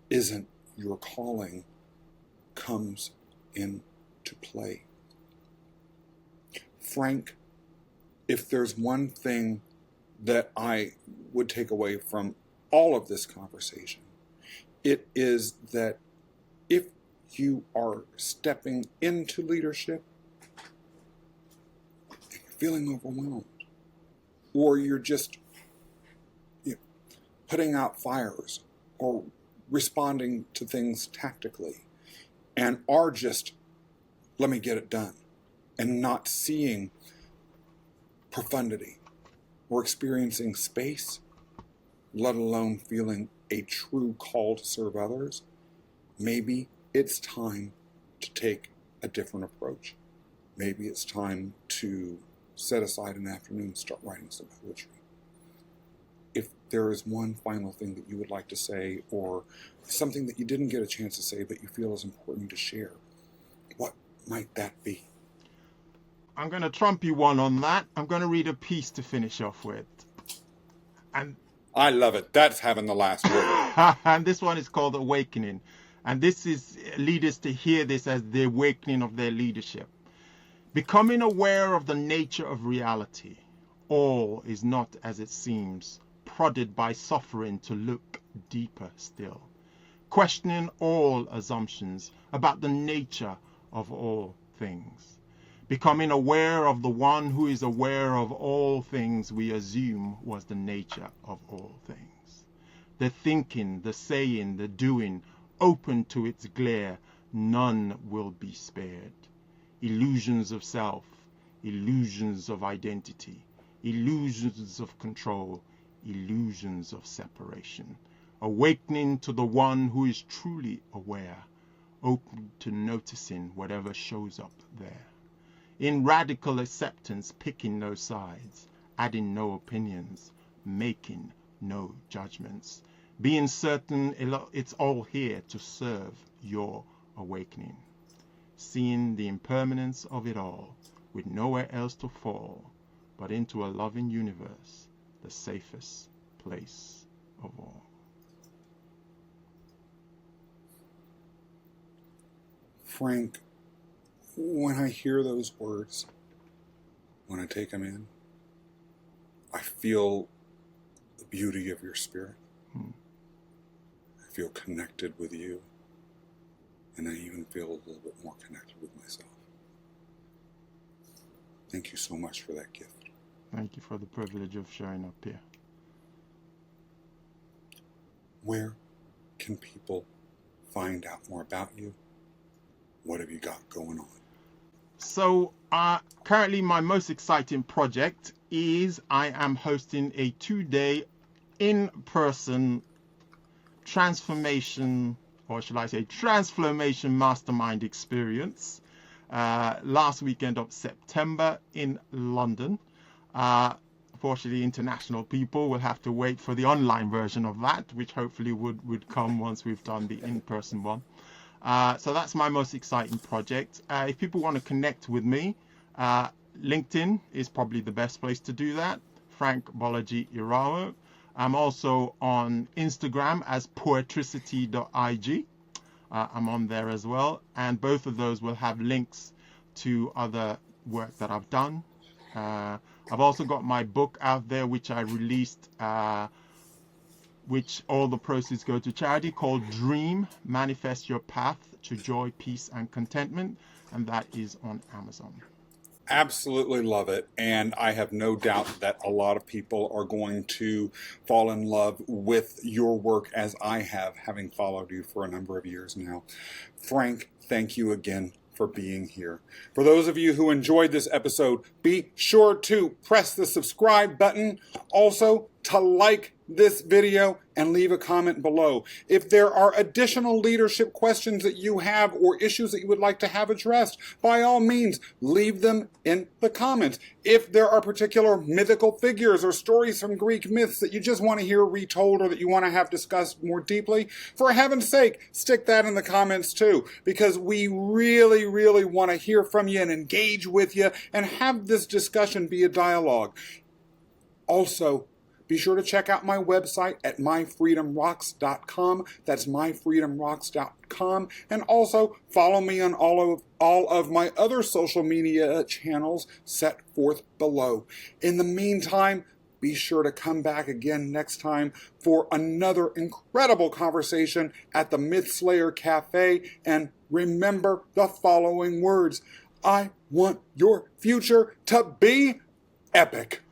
isn't your calling, comes into play. Frank, if there's one thing that I would take away from all of this conversation, it is that if you are stepping into leadership and you're feeling overwhelmed, or you're just putting out fires or responding to things tactically and are just, let me get it done, and not seeing profundity or experiencing space, let alone feeling a true call to serve others, maybe it's time to take a different approach. Maybe it's time to set aside an afternoon and start writing some poetry. If there is one final thing that you would like to say, or something that you didn't get a chance to say but you feel is important to share, what might that be? I'm going to trump you one on that. I'm going to read a piece to finish off with. And I love it. That's having the last word. and this one is called Awakening. And this is leaders to hear this as the awakening of their leadership. Becoming aware of the nature of reality. All is not as it seems, prodded by suffering to look deeper still. Questioning all assumptions about the nature of all things. Becoming aware of the one who is aware of all things we assume was the nature of all things. The thinking, the saying, the doing, open to its glare, none will be spared. Illusions of self, illusions of identity, illusions of control, illusions of separation. Awakening to the one who is truly aware, open to noticing whatever shows up there. In radical acceptance, picking no sides, adding no opinions, making no judgments, being certain it's all here to serve your awakening. Seeing the impermanence of it all, with nowhere else to fall but into a loving universe, the safest place of all. Frank, when I hear those words, when I take them in, I feel the beauty of your spirit. I feel connected with you, and I even feel a little bit more connected with myself. Thank you so much for that gift. Thank you for the privilege of showing up here. Where can people find out more about you? What have you got going on? So currently my most exciting project is I am hosting a 2-day in-person transformation, or should I say transflowmation mastermind experience last weekend of September in London. Unfortunately, international people will have to wait for the online version of that, which hopefully would come once we've done the in-person one. So that's my most exciting project. If people want to connect with me, LinkedIn is probably the best place to do that. Frank Bolaji Irawo. I'm also on Instagram as poetricity.ig. I'm on there as well. And both of those will have links to other work that I've done. I've also got my book out there, which I released, which all the proceeds go to charity, called Dream, Manifest Your Path to Joy, Peace, and Contentment. And that is on Amazon. Absolutely love it. And I have no doubt that a lot of people are going to fall in love with your work as I have, having followed you for a number of years now. Frank, thank you again for being here. For those of you who enjoyed this episode, be sure to press the subscribe button. Also, to like this video and leave a comment below. If there are additional leadership questions that you have or issues that you would like to have addressed, by all means, leave them in the comments. If there are particular mythical figures or stories from Greek myths that you just want to hear retold or that you want to have discussed more deeply, for heaven's sake, stick that in the comments too, because we really, really want to hear from you and engage with you and have this discussion be a dialogue. Also, be sure to check out my website at myfreedomrocks.com. That's myfreedomrocks.com. And also follow me on all of my other social media channels set forth below. In the meantime, be sure to come back again next time for another incredible conversation at the Mythslayer Cafe. And remember the following words: I want your future to be epic.